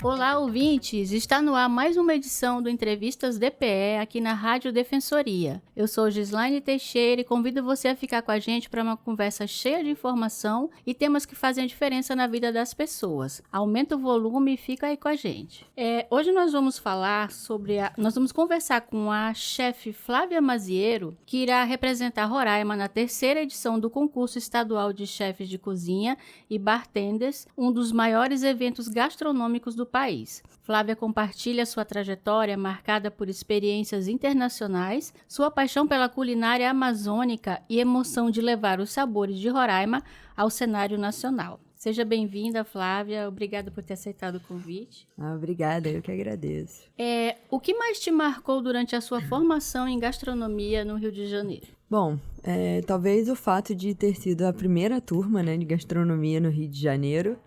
Olá, ouvintes! Está no ar mais uma edição do Entrevistas DPE aqui na Rádio Defensoria. Eu sou Gislaine Teixeira e convido você a ficar com a gente para uma conversa cheia de informação e temas que fazem a diferença na vida das pessoas. Aumenta o volume e fica aí com a gente. Hoje nós vamos falar nós vamos conversar com a chefe Flávia Maziero, que irá representar Roraima na 3ª edição do concurso estadual de chefes de cozinha e bartenders, um dos maiores eventos gastronômicos do país. Flávia compartilha sua trajetória marcada por experiências internacionais, sua paixão pela culinária amazônica e emoção de levar os sabores de Roraima ao cenário nacional. Seja bem-vinda, Flávia. Obrigada por ter aceitado o convite. Obrigada, eu que agradeço. O que mais te marcou durante a sua formação em gastronomia no Rio de Janeiro? Bom, talvez o fato de ter sido a primeira turma, né, de gastronomia no Rio de Janeiro.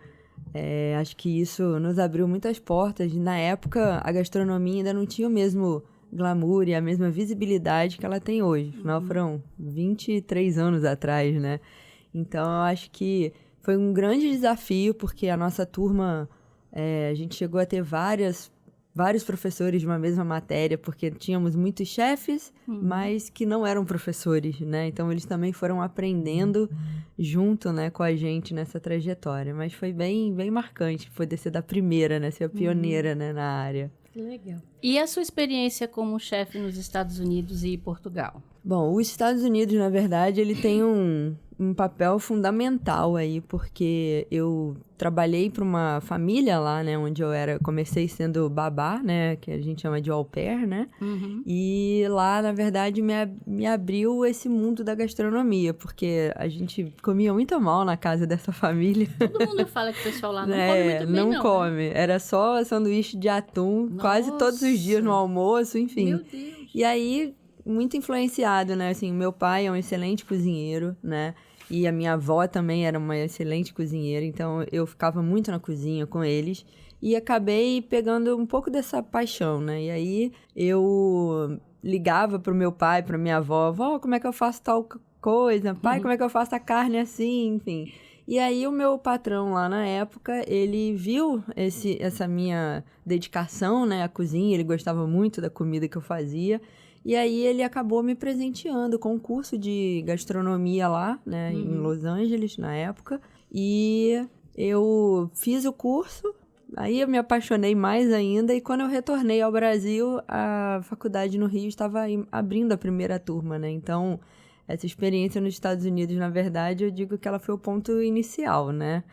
Acho que isso nos abriu muitas portas. Na época, a gastronomia ainda não tinha o mesmo glamour e a mesma visibilidade que ela tem hoje. Afinal, foram 23 anos atrás, né? Então, eu acho que foi um grande desafio, porque a nossa turma, a gente chegou a ter vários professores de uma mesma matéria, porque tínhamos muitos chefes, mas que não eram professores, né? Então, eles também foram aprendendo junto, né, com a gente nessa trajetória. Mas foi bem, bem marcante poder ser da primeira, né? Ser a pioneira, né, na área. Que legal. E a sua experiência como chefe nos Estados Unidos e Portugal? Bom, os Estados Unidos, na verdade, ele tem um papel fundamental aí, porque eu trabalhei para uma família lá, né, onde comecei sendo babá, né, que a gente chama de au pair, né, e lá, na verdade, me abriu esse mundo da gastronomia, porque a gente comia muito mal na casa dessa família. Todo mundo fala que o pessoal lá não come muito bem, não come. Né? Era só sanduíche de atum, quase todos os dias no almoço, enfim. Meu Deus! E aí, muito influenciado, né, assim, meu pai é um excelente cozinheiro, né, e a minha avó também era uma excelente cozinheira, então eu ficava muito na cozinha com eles e acabei pegando um pouco dessa paixão, né? E aí eu ligava pro meu pai, pra minha avó, vó, como é que eu faço tal coisa? Pai, como é que eu faço a carne assim? Enfim. E aí o meu patrão lá na época, ele viu essa minha dedicação, né, à cozinha, ele gostava muito da comida que eu fazia. E aí ele acabou me presenteando com um curso de gastronomia lá, né, em Los Angeles, na época. E eu fiz o curso, aí eu me apaixonei mais ainda. E quando eu retornei ao Brasil, a faculdade no Rio estava abrindo a primeira turma, né? Então, essa experiência nos Estados Unidos, na verdade, eu digo que ela foi o ponto inicial, né?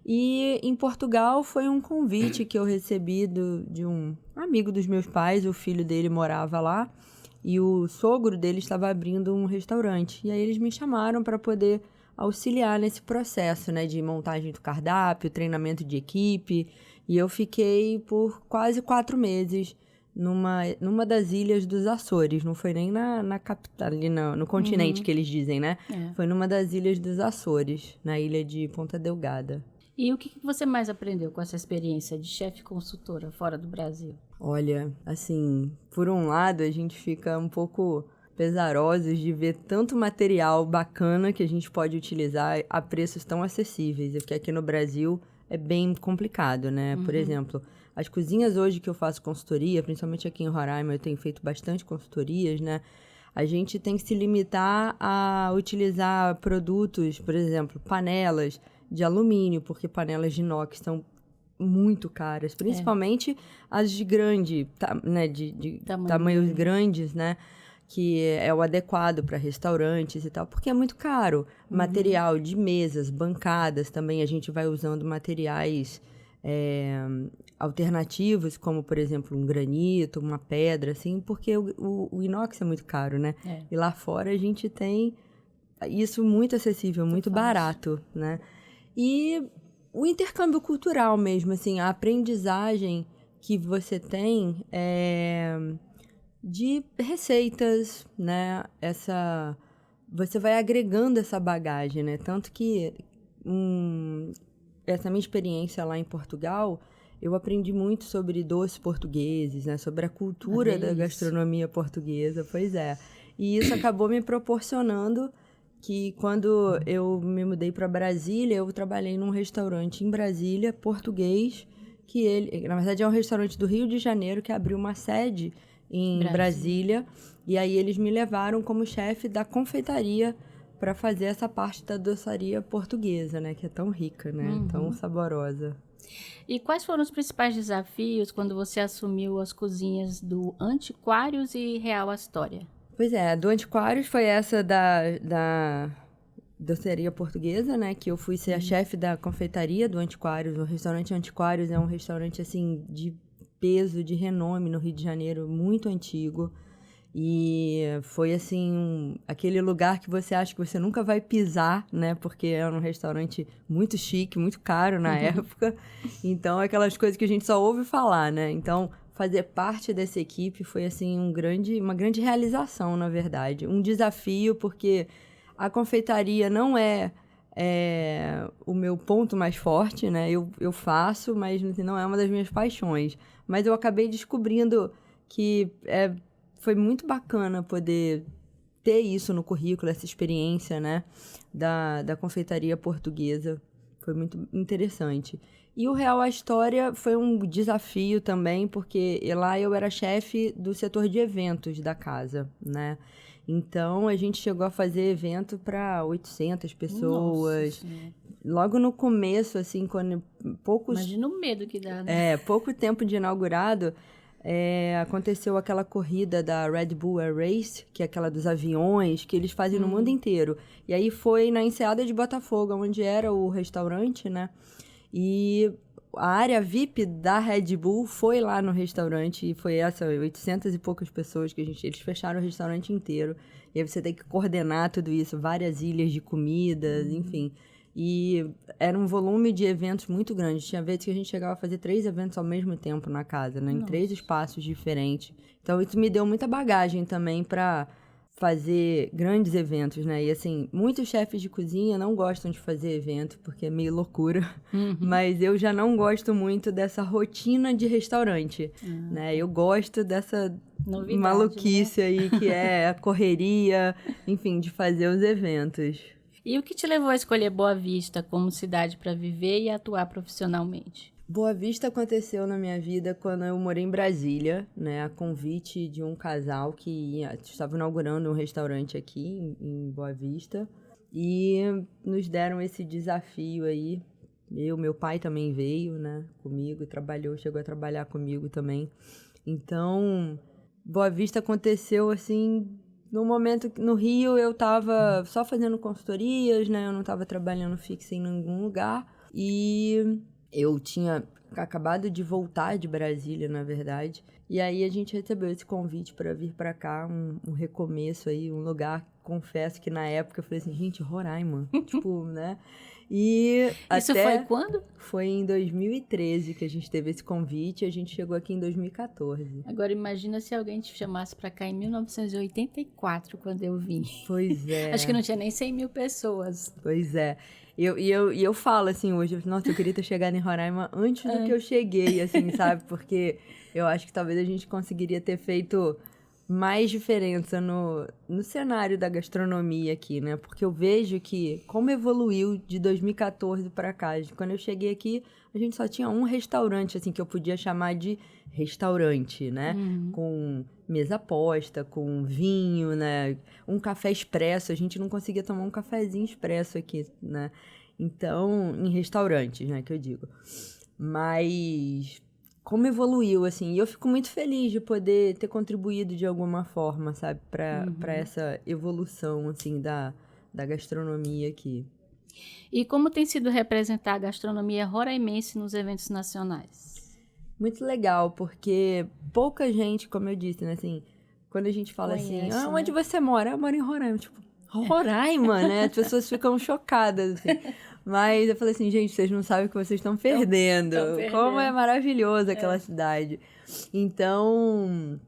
E em Portugal foi um convite que eu recebi de um amigo dos meus pais, o filho dele morava lá. E o sogro dele estava abrindo um restaurante. E aí eles me chamaram para poder auxiliar nesse processo, né? De montagem do cardápio, treinamento de equipe. E eu fiquei por quase 4 meses numa das ilhas dos Açores. Não foi nem na capital, ali no continente que eles dizem, né? Foi numa das ilhas dos Açores, na ilha de Ponta Delgada. E o que você mais aprendeu com essa experiência de chefe consultora fora do Brasil? Olha, assim, por um lado a gente fica um pouco pesarosos de ver tanto material bacana que a gente pode utilizar a preços tão acessíveis, porque aqui no Brasil é bem complicado, né? Por exemplo, as cozinhas hoje que eu faço consultoria, principalmente aqui em Roraima, eu tenho feito bastante consultorias, né? A gente tem que se limitar a utilizar produtos, por exemplo, panelas de alumínio, porque panelas de inox são muito caras, principalmente as de grande, né, de tamanhos grandes, né, que é o adequado para restaurantes e tal, porque é muito caro. Material de mesas, bancadas, também a gente vai usando materiais alternativos, como, por exemplo, um granito, uma pedra, assim, porque o inox é muito caro, né? E lá fora a gente tem isso muito acessível, muito barato, né? E o intercâmbio cultural mesmo, assim, a aprendizagem que você tem de receitas, né? Você vai agregando essa bagagem, né? Tanto que essa minha experiência lá em Portugal, eu aprendi muito sobre doces portugueses, né? Sobre a cultura da gastronomia portuguesa, pois é. E isso acabou me proporcionando que quando eu me mudei para Brasília, eu trabalhei num restaurante em Brasília, português, que ele, na verdade, é um restaurante do Rio de Janeiro que abriu uma sede em Brasília. E aí eles me levaram como chefe da confeitaria para fazer essa parte da doçaria portuguesa, né? Que é tão rica, né? Tão saborosa. E quais foram os principais desafios quando você assumiu as cozinhas do Antiquários e Real Astoria? Pois é, do Antiquários foi essa da doceria portuguesa, né? Que eu fui ser a chefe da confeitaria do Antiquários. O restaurante Antiquários é um restaurante, assim, de peso, de renome no Rio de Janeiro, muito antigo. E foi, assim, aquele lugar que você acha que você nunca vai pisar, né? Porque é um restaurante muito chique, muito caro na época. Então, aquelas coisas que a gente só ouve falar, né? Então, fazer parte dessa equipe foi, assim, uma grande realização, na verdade. Um desafio, porque a confeitaria não é o meu ponto mais forte, né? Eu faço, mas não é uma das minhas paixões. Mas eu acabei descobrindo que foi muito bacana poder ter isso no currículo, essa experiência, né, da confeitaria portuguesa. Foi muito interessante. E o Real Astoria foi um desafio também, porque lá eu era chefe do setor de eventos da casa, Então, a gente chegou a fazer evento para 800 pessoas. Nossa. Logo no começo, assim, quando Imagina o medo que dá, né? pouco tempo de inaugurado, aconteceu aquela corrida da Red Bull Air Race, que é aquela dos aviões, que eles fazem no mundo inteiro. E aí foi na Enseada de Botafogo, onde era o restaurante, né? E a área VIP da Red Bull foi lá no restaurante, e foi 800 e poucas pessoas que eles fecharam o restaurante inteiro. E aí você tem que coordenar tudo isso, várias ilhas de comidas, enfim. E era um volume de eventos muito grande. Tinha vezes que a gente chegava a fazer 3 eventos ao mesmo tempo na casa, né? Em 3 espaços diferentes. Então, isso me deu muita bagagem também para fazer grandes eventos, né? E, assim, muitos chefes de cozinha não gostam de fazer evento, porque é meio loucura. Mas eu já não gosto muito dessa rotina de restaurante, né? Eu gosto dessa Novidade, maluquice aí, que é a correria, enfim, de fazer os eventos. E o que te levou a escolher Boa Vista como cidade para viver e atuar profissionalmente? Boa Vista aconteceu na minha vida quando eu morei em Brasília, né? A convite de um casal que estava inaugurando um restaurante aqui em Boa Vista. E nos deram esse desafio aí. Meu pai também veio, né? Comigo, chegou a trabalhar comigo também. Então, Boa Vista aconteceu assim... No momento que no Rio eu estava só fazendo consultorias, né? Eu não estava trabalhando fixo em nenhum lugar. E eu tinha acabado de voltar de Brasília, na verdade. E aí a gente recebeu esse convite para vir para cá, um recomeço aí, um lugar, confesso que na época eu falei assim, gente, Roraima, tipo, né? E Isso foi quando? Foi em 2013 que a gente teve esse convite e a gente chegou aqui em 2014. Agora imagina se alguém te chamasse para cá em 1984, quando eu vim. Pois é. Acho que não tinha nem 100 mil pessoas. Pois é. E eu falo assim hoje, nossa, eu queria ter chegado em Roraima antes do que eu cheguei, assim, sabe? Porque eu acho que talvez a gente conseguiria ter feito mais diferença no cenário da gastronomia aqui, né? Porque eu vejo que como evoluiu de 2014 para cá. Quando eu cheguei aqui, a gente só tinha um restaurante, assim, que eu podia chamar de restaurante, né? Com mesa posta, com vinho, né? Um café expresso. A gente não conseguia tomar um cafezinho expresso aqui, né? Então, em restaurantes, né? Que eu digo. Mas como evoluiu, assim, e eu fico muito feliz de poder ter contribuído de alguma forma, sabe, para essa evolução, assim, da gastronomia aqui. E como tem sido representar a gastronomia roraimense nos eventos nacionais? Muito legal, porque pouca gente, como eu disse, né, assim, quando a gente fala Conhece, assim, né? onde você mora? Eu moro em Roraima, tipo, Roraima, né? As pessoas ficam chocadas, assim. Mas eu falei assim, gente, vocês não sabem o que vocês estão perdendo. Como é maravilhosa aquela cidade. Então,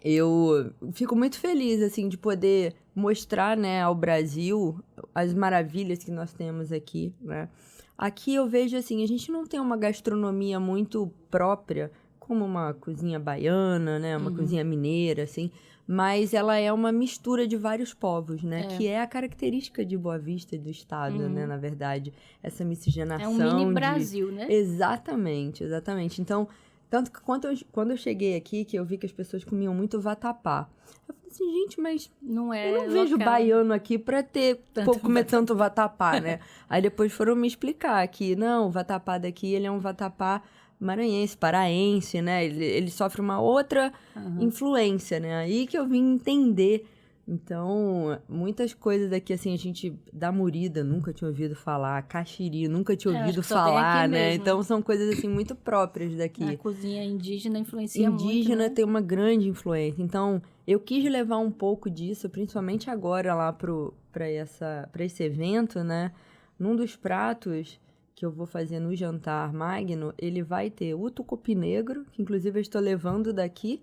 eu fico muito feliz, assim, de poder mostrar, né, ao Brasil as maravilhas que nós temos aqui, né? Aqui eu vejo, assim, a gente não tem uma gastronomia muito própria, como uma cozinha baiana, né? Uma cozinha mineira, assim. mas ela é uma mistura de vários povos, né? Que é a característica de Boa Vista e do estado, né? Na verdade, essa miscigenação. É um mini Brasil, né? Exatamente, exatamente. Então, tanto que quando eu cheguei aqui, que eu vi que as pessoas comiam muito vatapá. Eu falei assim, gente, mas não é eu não vejo baiano aqui pra comer tanto vatapá, né? Aí depois foram me explicar que, não, o vatapá daqui, ele é um vatapá maranhense, paraense, né? Ele sofre uma outra influência, né? Aí que eu vim entender. Então, muitas coisas daqui, assim, a gente... Da murida, nunca tinha ouvido falar. Caxiri, nunca tinha ouvido falar, né? Mesmo. Então, são coisas, assim, muito próprias daqui. A cozinha indígena influencia muito, Indígena né? tem uma grande influência. Então, eu quis levar um pouco disso, principalmente agora lá para esse evento, né? Num dos pratos que eu vou fazer no jantar magno, ele vai ter o tucupi negro, que inclusive eu estou levando daqui,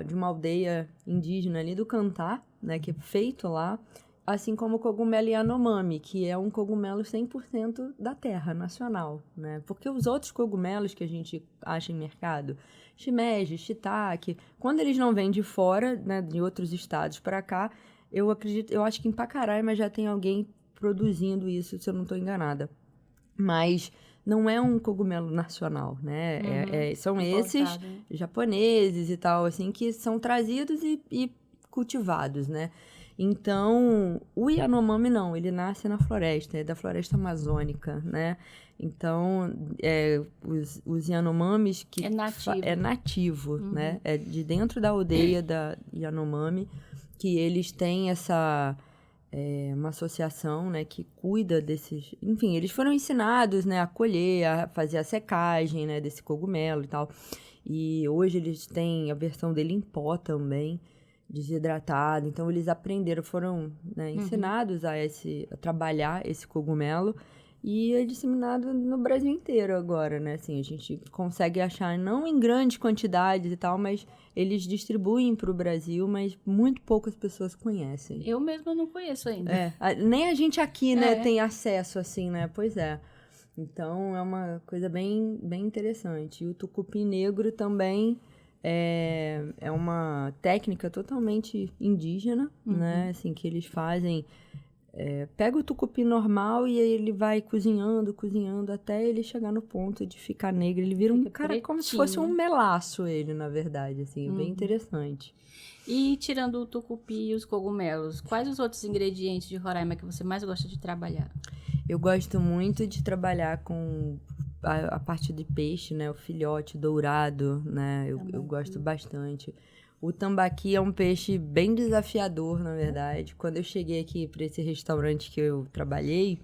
de uma aldeia indígena ali do Cantá, né, que é feito lá, assim como o cogumelo Yanomami, que é um cogumelo 100% da terra nacional, né? Porque os outros cogumelos que a gente acha em mercado, shimeji, shiitake, quando eles não vêm de fora, né, de outros estados para cá, eu acho que em Pacaraima já tem alguém produzindo isso, se eu não estou enganada. Mas não é um cogumelo nacional, né? São esses japoneses e tal, assim, que são trazidos e cultivados, né? Então, o Yanomami não, ele nasce na floresta, é da floresta amazônica, né? Então, os Yanomamis que... É nativo, né? É de dentro da aldeia da Yanomami que eles têm uma associação, né, que cuida desses... Enfim, eles foram ensinados, né, a colher, a fazer a secagem, né, desse cogumelo e tal. E hoje eles têm a versão dele em pó também, desidratado. Então, eles aprenderam, foram, né, ensinados a trabalhar esse cogumelo. E é disseminado no Brasil inteiro agora, né? Assim, a gente consegue achar, não em grandes quantidades e tal, mas eles distribuem para o Brasil, mas muito poucas pessoas conhecem. Eu mesma não conheço ainda. Nem a gente aqui, né, tem acesso, assim, né? Pois é. Então, é uma coisa bem, bem interessante. E o tucupi negro também é uma técnica totalmente indígena, né? Assim, que eles fazem... pega o tucupi normal e aí ele vai cozinhando até ele chegar no ponto de ficar negro. Ele vira um cara pretinho, como se fosse um melaço, ele, na verdade, assim, bem interessante. E tirando o tucupi e os cogumelos, quais os outros ingredientes de Roraima que você mais gosta de trabalhar? Eu gosto muito de trabalhar com a parte de peixe, né? O filhote dourado, né? Eu gosto bastante. O tambaqui é um peixe bem desafiador, na verdade. Quando eu cheguei aqui para esse restaurante que eu trabalhei,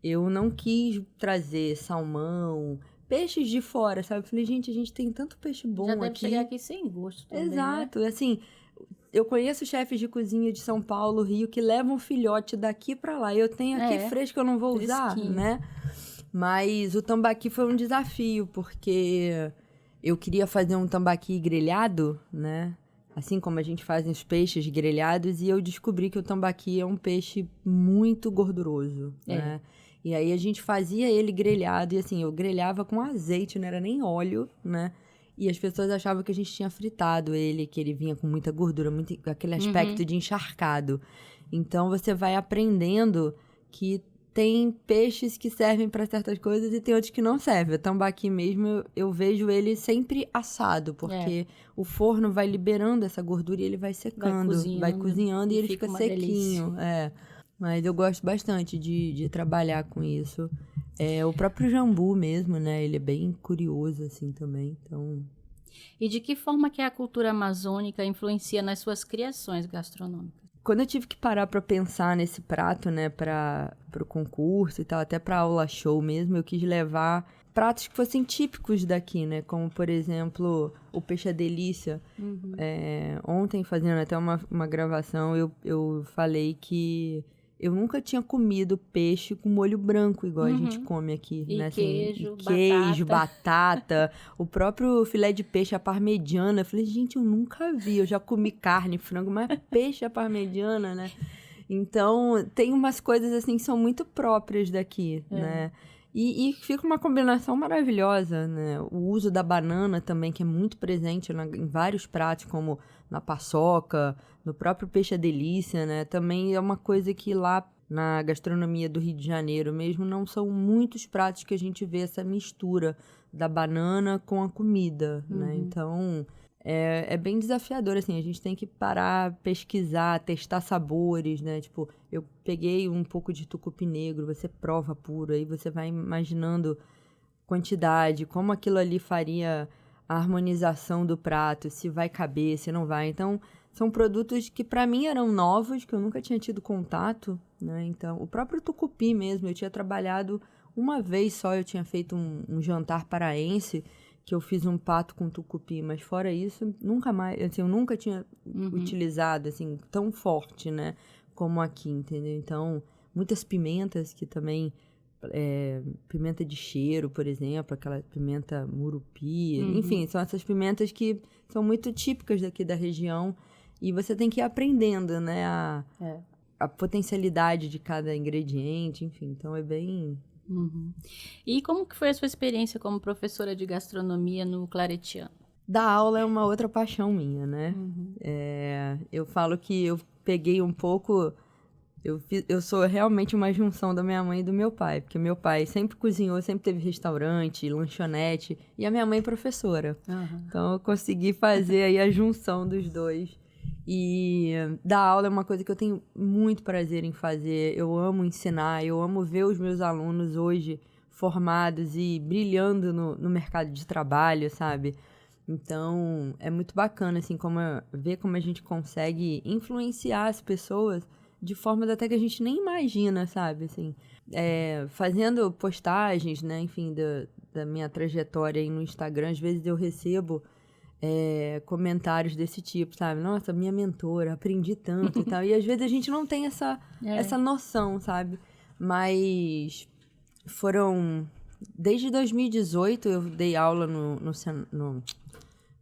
eu não quis trazer salmão, peixes de fora, sabe? Eu falei, gente, a gente tem tanto peixe bom aqui. Já deve chegar aqui sem gosto também, Exato. né? Assim, eu conheço chefes de cozinha de São Paulo, Rio, que levam filhote daqui para lá. Eu tenho aqui fresco, eu não vou usar, né? Mas o tambaqui foi um desafio, porque eu queria fazer um tambaqui grelhado, né? Assim como a gente faz os peixes grelhados, e eu descobri que o tambaqui é um peixe muito gorduroso, né? E aí a gente fazia ele grelhado, e assim, eu grelhava com azeite, não era nem óleo, né? E as pessoas achavam que a gente tinha fritado ele, que ele vinha com muita gordura, muito aquele aspecto de encharcado. Então você vai aprendendo que tem peixes que servem para certas coisas e tem outros que não servem. O tambaqui mesmo, eu vejo ele sempre assado, porque o forno vai liberando essa gordura e ele vai secando, vai cozinhando e ele fica sequinho. Mas eu gosto bastante de trabalhar com isso. O próprio jambu mesmo, né? Ele é bem curioso, assim, também. Então... E de que forma que a cultura amazônica influencia nas suas criações gastronômicas? Quando eu tive que parar para pensar nesse prato, né, para o concurso e tal, até para aula show mesmo, eu quis levar pratos que fossem típicos daqui, né, como, por exemplo, o peixe à delícia. Ontem, fazendo até uma gravação, eu falei que eu nunca tinha comido peixe com molho branco, igual a gente come aqui. E né? queijo, assim, queijo, batata. O próprio filé de peixe à parmegiana. Eu falei, gente, eu nunca vi. Eu já comi carne, frango, mas peixe à parmegiana, né? Então, tem umas coisas assim que são muito próprias daqui, né? E fica uma combinação maravilhosa, né? O uso da banana também, que é muito presente em vários pratos, como na paçoca, no próprio peixe à delícia, né? Também é uma coisa que lá na gastronomia do Rio de Janeiro mesmo não são muitos pratos que a gente vê essa mistura da banana com a comida, né? Então, é bem desafiador, assim, a gente tem que parar, pesquisar, testar sabores, né? Tipo, eu peguei um pouco de tucupi negro, você prova puro, aí você vai imaginando quantidade, como aquilo ali faria a harmonização do prato, se vai caber, se não vai. Então, são produtos que para mim eram novos, que eu nunca tinha tido contato, né? Então, o próprio tucupi mesmo, eu tinha trabalhado uma vez só, eu tinha feito um jantar paraense, que eu fiz um pato com tucupi, mas fora isso, nunca mais, assim, eu nunca tinha utilizado, assim, tão forte, né, como aqui, entendeu? Então, muitas pimentas que também, pimenta de cheiro, por exemplo, aquela pimenta murupi, enfim, são essas pimentas que são muito típicas daqui da região e você tem que ir aprendendo, né, a potencialidade de cada ingrediente, enfim, então é bem... E como que foi a sua experiência como professora de gastronomia no Claretiano? Dar aula é uma outra paixão minha, né? Eu falo que eu peguei um pouco... Eu sou realmente uma junção da minha mãe e do meu pai, porque meu pai sempre cozinhou, sempre teve restaurante, lanchonete, e a minha mãe é professora. Então eu consegui fazer aí a junção dos dois. E dar aula é uma coisa que eu tenho muito prazer em fazer. Eu amo ensinar, eu amo ver os meus alunos hoje formados e brilhando no mercado de trabalho, sabe? Então, é muito bacana, assim, ver como a gente consegue influenciar as pessoas de formas até que a gente nem imagina, sabe? Assim, fazendo postagens, né? Enfim, da minha trajetória aí no Instagram, às vezes eu recebo comentários desse tipo, sabe? Nossa, minha mentora, aprendi tanto e tal. E às vezes a gente não tem essa noção, sabe? Mas desde 2018 eu dei aula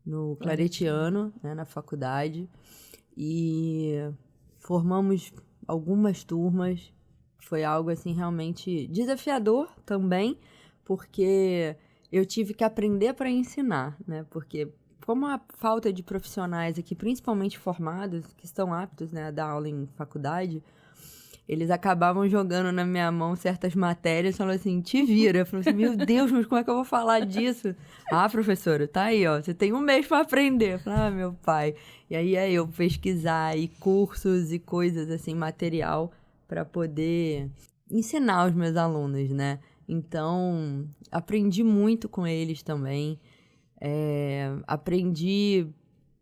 no Claretiano, né, na faculdade. E formamos algumas turmas. Foi algo, assim, realmente desafiador também, porque eu tive que aprender para ensinar, né? Porque como a falta de profissionais aqui, principalmente formados, que estão aptos, né, a dar aula em faculdade, eles acabavam jogando na minha mão certas matérias, falando assim, te vira. Eu falei assim, meu Deus, mas como é que eu vou falar disso? Ah, professora, tá aí, ó, você tem um mês para aprender. Eu falei, meu pai. E aí eu pesquisar e cursos e coisas assim, material para poder ensinar os meus alunos, né? Então, aprendi muito com eles também. Aprendi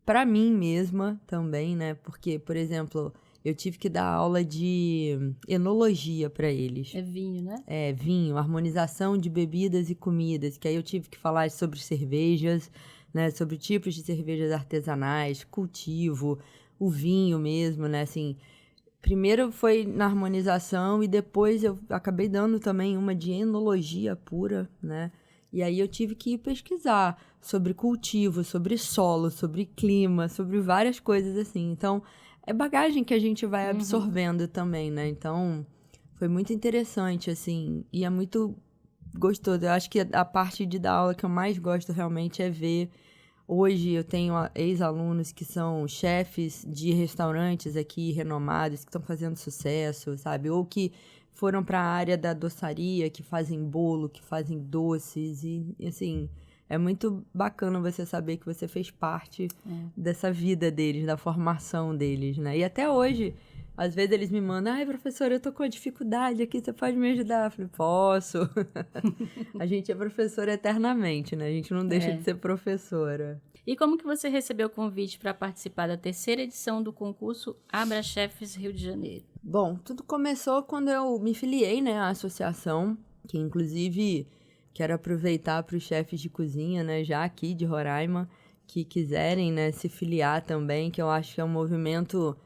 para mim mesma também, né? Porque, por exemplo, eu tive que dar aula de enologia para eles. É vinho, né? Vinho, harmonização de bebidas e comidas, que aí eu tive que falar sobre cervejas, né? Sobre tipos de cervejas artesanais, cultivo, o vinho mesmo, né? Assim, primeiro foi na harmonização e depois eu acabei dando também uma de enologia pura, né? E aí eu tive que ir pesquisar sobre cultivo, sobre solo, sobre clima, sobre várias coisas assim. Então, é bagagem que a gente vai absorvendo também, né? Então, foi muito interessante, assim, e é muito gostoso. Eu acho que a parte de dar aula que eu mais gosto realmente é ver. Hoje eu tenho ex-alunos que são chefes de restaurantes aqui renomados, que estão fazendo sucesso, sabe? Ou que foram para a área da doçaria, que fazem bolo, que fazem doces. E assim, é muito bacana você saber que você fez parte dessa vida deles, da formação deles, né? E até hoje, às vezes eles me mandam, ai, professora, eu tô com uma dificuldade aqui, você pode me ajudar? Eu falei, posso. A gente é professora eternamente, né? A gente não deixa de ser professora. E como que você recebeu o convite para participar da 3ª edição do concurso Abra Chefes Rio de Janeiro? Bom, tudo começou quando eu me filiei, né, à associação, que inclusive quero aproveitar para os chefes de cozinha, né, já aqui de Roraima, que quiserem, né, se filiar também, que eu acho que é um movimento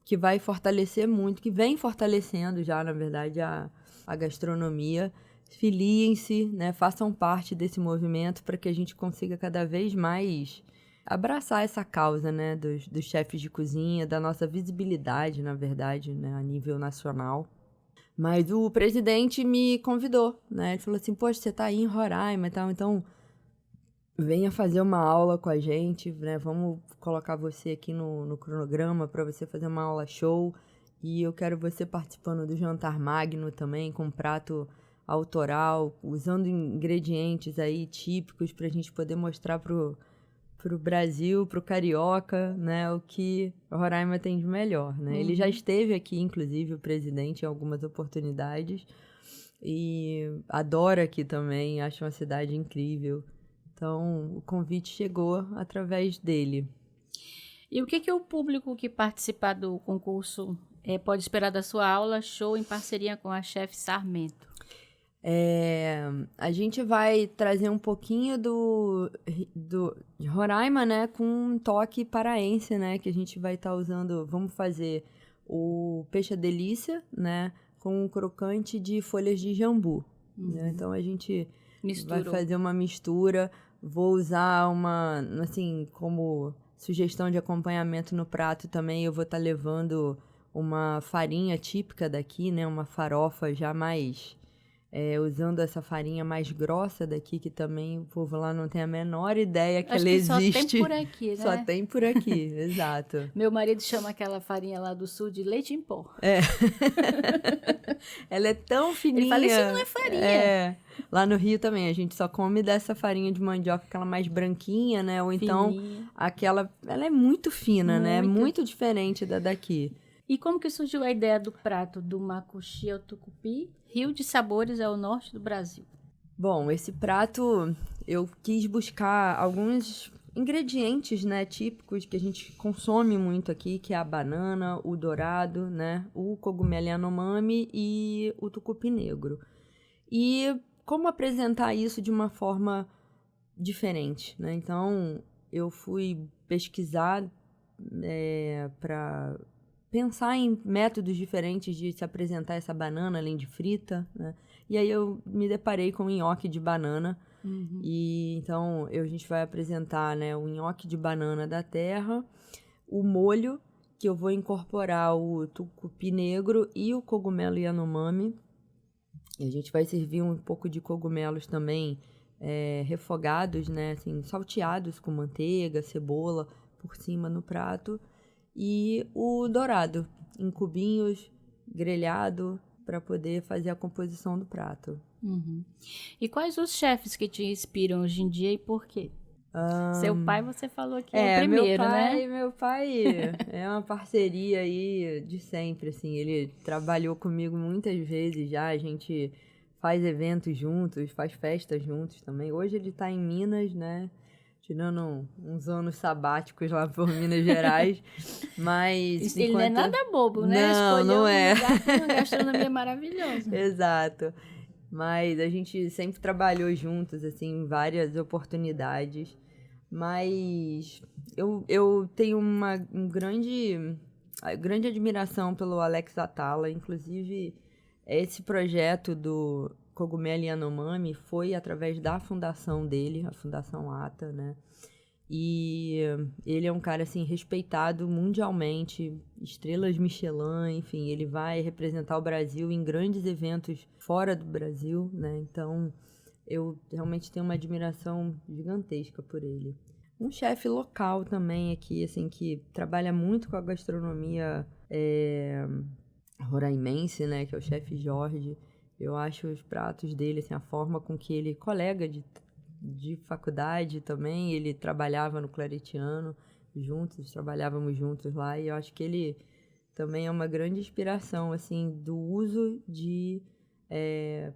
que vai fortalecer muito, que vem fortalecendo já, na verdade, a gastronomia. Filiem-se, né, façam parte desse movimento para que a gente consiga cada vez mais abraçar essa causa, né, dos chefes de cozinha, da nossa visibilidade, na verdade, né, a nível nacional. Mas o presidente me convidou, né? Ele falou assim, poxa, você tá aí em Roraima e tal, então venha fazer uma aula com a gente, né? Vamos colocar você aqui no cronograma para você fazer uma aula show. E eu quero você participando do Jantar Magno também, com prato autoral, usando ingredientes aí típicos pra gente poder mostrar pro Brasil, pro carioca, né, o que Roraima tem de melhor, né? Ele já esteve aqui, inclusive, o presidente, em algumas oportunidades, e adora aqui também, acha uma cidade incrível. Então, o convite chegou através dele. E o que o público que participar do concurso pode esperar da sua aula show em parceria com a chefe Sarmento? A gente vai trazer um pouquinho de Roraima, né, com um toque paraense, né, que a gente vai estar usando. Vamos fazer o peixe à delícia, né, com um crocante de folhas de jambu. Né? Então a gente vai fazer uma mistura. Vou usar assim, como sugestão de acompanhamento no prato também, eu vou estar levando uma farinha típica daqui, né, uma farofa já mais... usando essa farinha mais grossa daqui, que também o povo lá não tem a menor ideia que ela existe. Só tem por aqui, né? Só tem por aqui, exato. Meu marido chama aquela farinha lá do sul de leite em pó. Ela é tão fininha. Ele fala, isso não é farinha. Lá no Rio também, a gente só come dessa farinha de mandioca, aquela mais branquinha, né? Ou então, aquela... Ela é muito fina, né? Muito diferente da daqui. E como que surgiu a ideia do prato do macuxi ao tucupi? Rio de Sabores é o norte do Brasil. Bom, esse prato eu quis buscar alguns ingredientes, né, típicos que a gente consome muito aqui, que é a banana, o dourado, né, o cogumelo Yanomami e o tucupi negro. E como apresentar isso de uma forma diferente, né? Então, eu fui pesquisar para pensar em métodos diferentes de se apresentar essa banana, além de frita, né? E aí eu me deparei com o nhoque de banana. E então a gente vai apresentar, né, o nhoque de banana da terra, o molho, que eu vou incorporar o tucupi negro e o cogumelo Yanomami. E a gente vai servir um pouco de cogumelos também refogados, né, assim, salteados com manteiga, cebola por cima no prato. E o dourado, em cubinhos, grelhado, para poder fazer a composição do prato. E quais os chefes que te inspiram hoje em dia e por quê? Seu pai, você falou que é o primeiro, né? Meu pai é uma parceria aí de sempre, assim. Ele trabalhou comigo muitas vezes já, a gente faz eventos juntos, faz festas juntos também. Hoje ele está em Minas, né? Tirando uns anos sabáticos lá por Minas Gerais, mas... Ele não é nada bobo, né? Não é. Uma gastronomia maravilhosa. Exato. Mas a gente sempre trabalhou juntos, assim, em várias oportunidades. Mas eu tenho uma grande admiração pelo Alex Atala. Inclusive, esse projeto do Cogumelo Yanomami foi através da fundação dele, a Fundação ATA, né? E ele é um cara, assim, respeitado mundialmente, estrelas Michelin, enfim, ele vai representar o Brasil em grandes eventos fora do Brasil, né? Então, eu realmente tenho uma admiração gigantesca por ele. Um chefe local também aqui, assim, que trabalha muito com a gastronomia roraimense, né? Que é o chefe Jorge. Eu acho os pratos dele, assim, a forma com que ele, colega de faculdade também, ele trabalhava no Claretiano juntos, trabalhávamos juntos lá, e eu acho que ele também é uma grande inspiração, assim, do uso de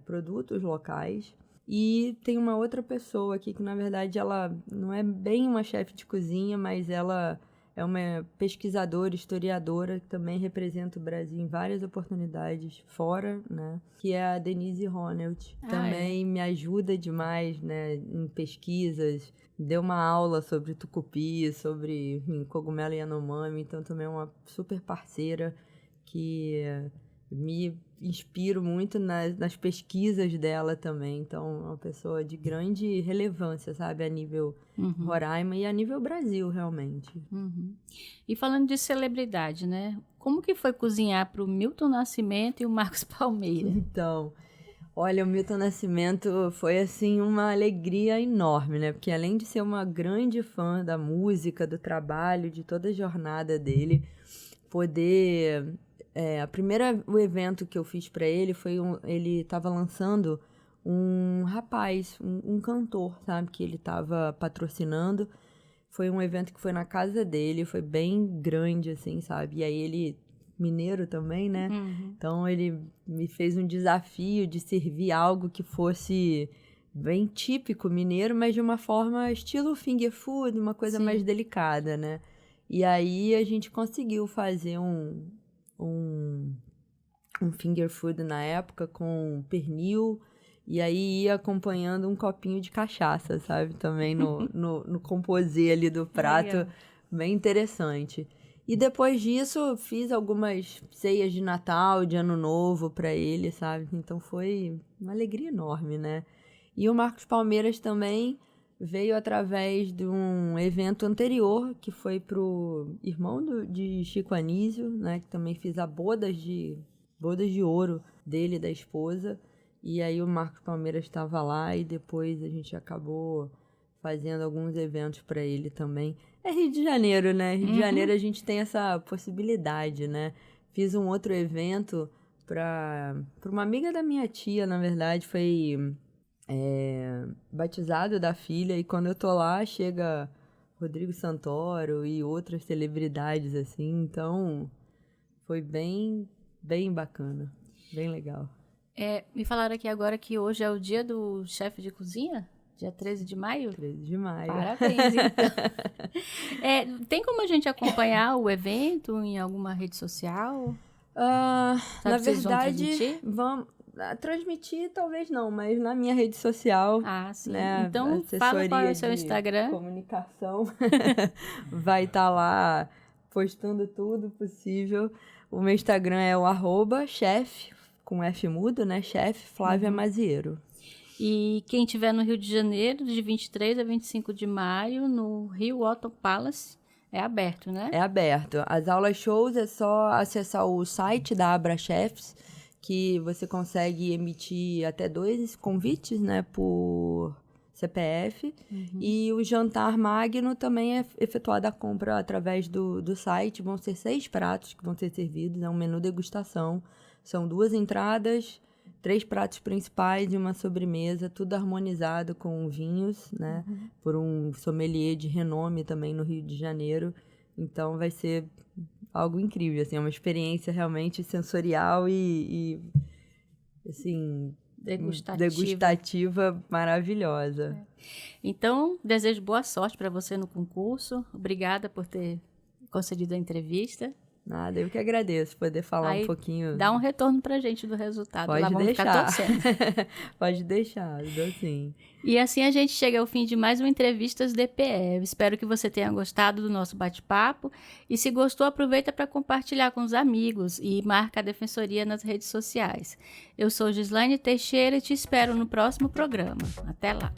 produtos locais. E tem uma outra pessoa aqui que, na verdade, ela não é bem uma chefe de cozinha, mas ela é uma pesquisadora, historiadora, que também representa o Brasil em várias oportunidades fora, né? Que é a Denise Ronelt. Também me ajuda demais, né, em pesquisas. Deu uma aula sobre tucupi, sobre cogumelo Yanomami. Então, também é uma super parceira que me inspiro muito nas pesquisas dela também. Então, é uma pessoa de grande relevância, sabe? A nível Roraima e a nível Brasil, realmente. E falando de celebridade, né? Como que foi cozinhar para o Milton Nascimento e o Marcos Palmeira? Então, olha, o Milton Nascimento foi, assim, uma alegria enorme, né? Porque além de ser uma grande fã da música, do trabalho, de toda a jornada dele, poder... o evento que eu fiz para ele foi ele estava lançando um rapaz, um cantor, sabe, que ele estava patrocinando. Foi um evento que foi na casa dele, foi bem grande, assim, sabe? E aí ele, mineiro também, né? Então ele me fez um desafio de servir algo que fosse bem típico mineiro, mas de uma forma estilo finger food, uma coisa mais delicada, né? E aí a gente conseguiu fazer um finger food na época com pernil, e aí ia acompanhando um copinho de cachaça, sabe? Também no composê ali do prato, bem interessante. E depois disso, fiz algumas ceias de Natal, de Ano Novo para ele, sabe? Então foi uma alegria enorme, né? E o Marcos Palmeiras também veio através de um evento anterior, que foi pro irmão de Chico Anísio, né? Que também fiz a bodas de ouro dele e da esposa. E aí o Marcos Palmeiras estava lá e depois a gente acabou fazendo alguns eventos para ele também. É Rio de Janeiro, né? Rio de Janeiro a gente tem essa possibilidade, né? Fiz um outro evento para uma amiga da minha tia, na verdade, foi batizado da filha, e quando eu tô lá chega Rodrigo Santoro e outras celebridades, assim, então foi bem bacana, bem legal. Me falaram aqui agora que hoje é o dia do chefe de cozinha? Dia 13 de maio? 13 de maio. Parabéns, então. Tem como a gente acompanhar o evento em alguma rede social? Na verdade, vamos transmitir, talvez não, mas na minha rede social. Ah, sim. Né, então, fala qual é o seu Instagram. Comunicação vai estar lá postando tudo possível. O meu Instagram é o @chef, com F mudo, né? Chef Flávia Maziero. E quem estiver no Rio de Janeiro, de 23 a 25 de maio, no Rio Otto Palace, é aberto, né? É aberto. As aulas shows é só acessar o site da Abra Chefs, que você consegue emitir até 2 convites, né, por CPF. E o jantar magno também é efetuada a compra através do site. Vão ser 6 pratos que vão ser servidos, é um menu degustação. São 2 entradas, 3 pratos principais e uma sobremesa, tudo harmonizado com vinhos, né, por um sommelier de renome também no Rio de Janeiro. Então vai ser algo incrível, assim, é uma experiência realmente sensorial e assim, degustativa maravilhosa. Então, desejo boa sorte para você no concurso. Obrigada por ter concedido a entrevista. Nada, eu que agradeço poder falar um pouquinho. Dá um retorno pra gente do resultado. Pode lá vamos deixar. Ficar torcendo. Pode deixar, dou sim. E assim a gente chega ao fim de mais uma Entrevistas DPE. Eu espero que você tenha gostado do nosso bate-papo. E se gostou, aproveita para compartilhar com os amigos e marca a Defensoria nas redes sociais. Eu sou Gislaine Teixeira e te espero no próximo programa. Até lá!